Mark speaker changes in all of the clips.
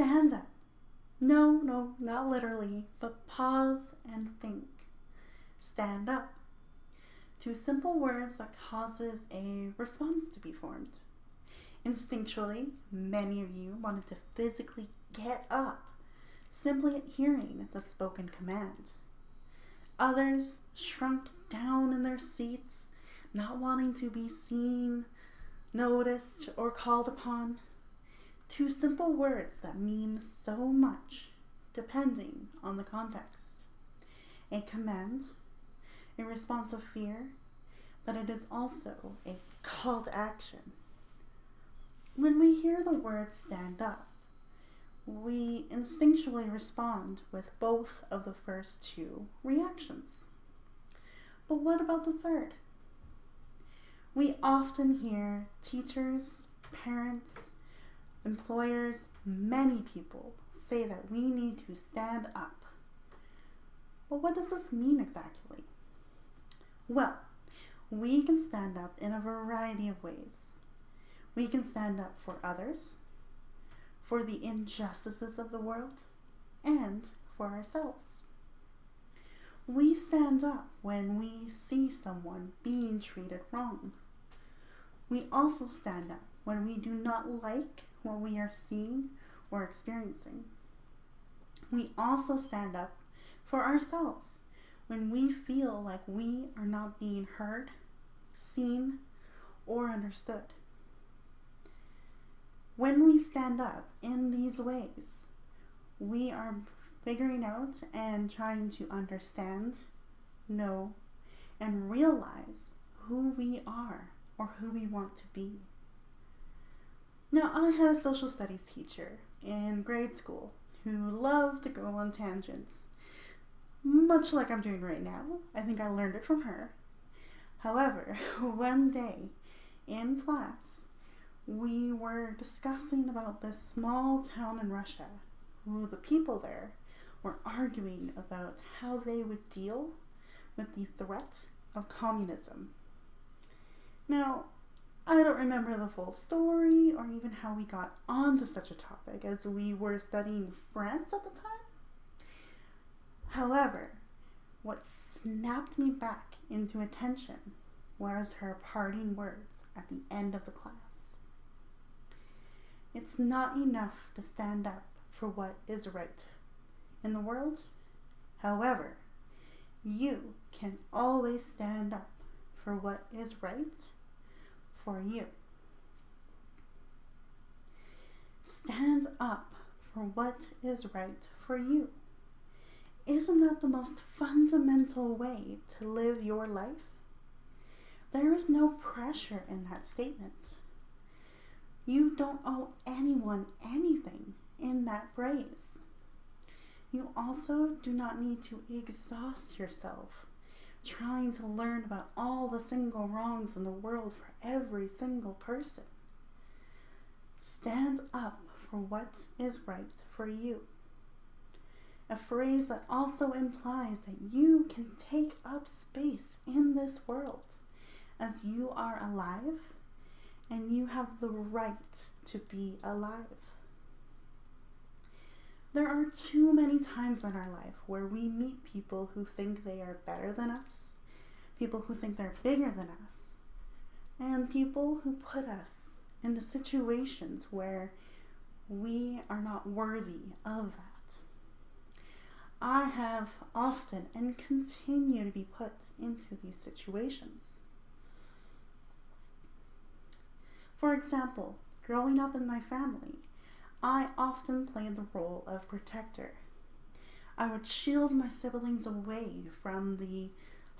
Speaker 1: stand up. No, not literally, but pause and think. Stand up. Two simple words that causes a response to be formed. Instinctually, many of you wanted to physically get up, simply at hearing the spoken command. Others shrunk down in their seats, not wanting to be seen, noticed, or called upon. Two simple words that mean so much, depending on the context. A command, a response of fear, but it is also a call to action. When we hear the word stand up, we instinctually respond with both of the first two reactions. But what about the third? We often hear teachers, parents, employers, many people say that we need to stand up. Well, what does this mean exactly? Well, we can stand up in a variety of ways. We can stand up for others, for the injustices of the world, and for ourselves. We stand up when we see someone being treated wrong. We also stand up when we do not like what we are seeing or experiencing. We also stand up for ourselves when we feel like we are not being heard, seen, or understood. When we stand up in these ways, we are figuring out and trying to understand, know, and realize who we are or who we want to be. Now, I had a social studies teacher in grade school who loved to go on tangents, much like I'm doing right now. I think I learned it from her. However, one day in class, we were discussing about this small town in Russia, who the people there were arguing about how they would deal with the threat of communism. Now, I don't remember the full story or even how we got onto such a topic, as we were studying France at the time. However, what snapped me back into attention was her parting words at the end of the class. It's not enough to stand up for what is right in the world. However, you can always stand up for what is right for you. Stand up for what is right for you. Isn't that the most fundamental way to live your life? There is no pressure in that statement. You don't owe anyone anything in that phrase. You also do not need to exhaust yourself trying to learn about all the single wrongs in the world for every single person. Stand up for what is right for you. A phrase that also implies that you can take up space in this world as you are alive and you have the right to be alive. There are too many times in our life where we meet people who think they are better than us, people who think they're bigger than us, and people who put us into situations where we are not worthy of that. I have often and continue to be put into these situations. For example, growing up in my family, I often played the role of protector. I would shield my siblings away from the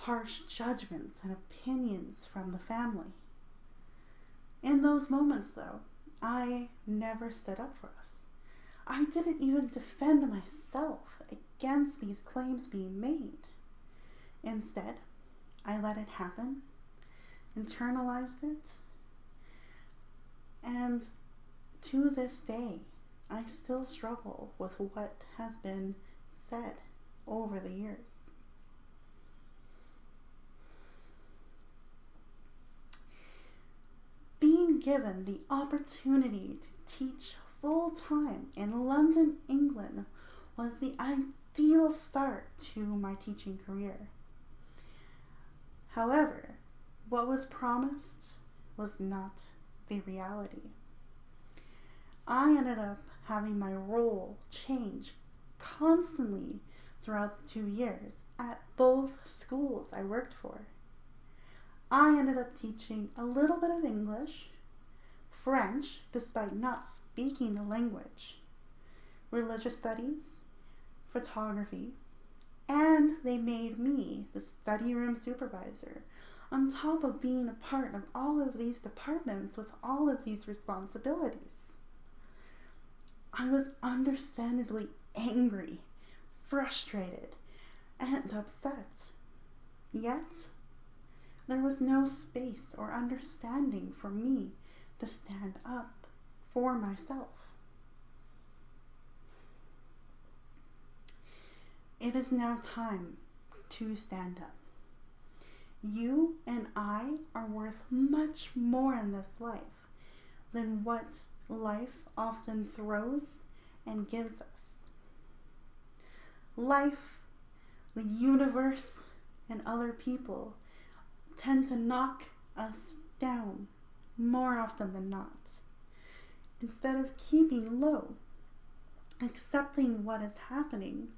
Speaker 1: harsh judgments and opinions from the family. In those moments, though, I never stood up for us. I didn't even defend myself against these claims being made. Instead, I let it happen, internalized it, and to this day, I still struggle with what has been said over the years. Being given the opportunity to teach full-time in London, England was the ideal start to my teaching career. However, what was promised was not the reality. I ended up having my role change constantly throughout the 2 years at both schools I worked for. I ended up teaching a little bit of English, French, despite not speaking the language, religious studies, photography, and they made me the study room supervisor, on top of being a part of all of these departments with all of these responsibilities. I was understandably angry, frustrated, and upset. Yet, there was no space or understanding for me to stand up for myself. It is now time to stand up. You and I are worth much more in this life than what life often throws and gives us. Life, the universe, and other people tend to knock us down more often than not. Instead of keeping low, accepting what is happening,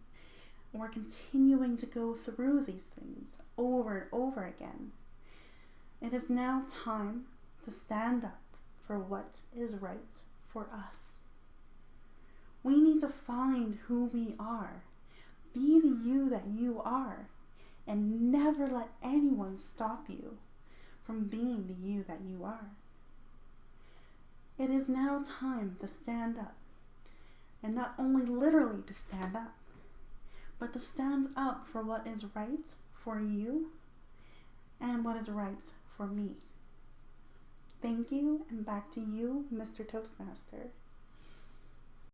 Speaker 1: or continuing to go through these things over and over again, it is now time to stand up for what is right for us. We need to find who we are, be the you that you are, and never let anyone stop you from being the you that you are. It is now time to stand up, and not only literally to stand up, but to stand up for what is right for you and what is right for me. Thank you, and back to you, Mr. Toastmaster.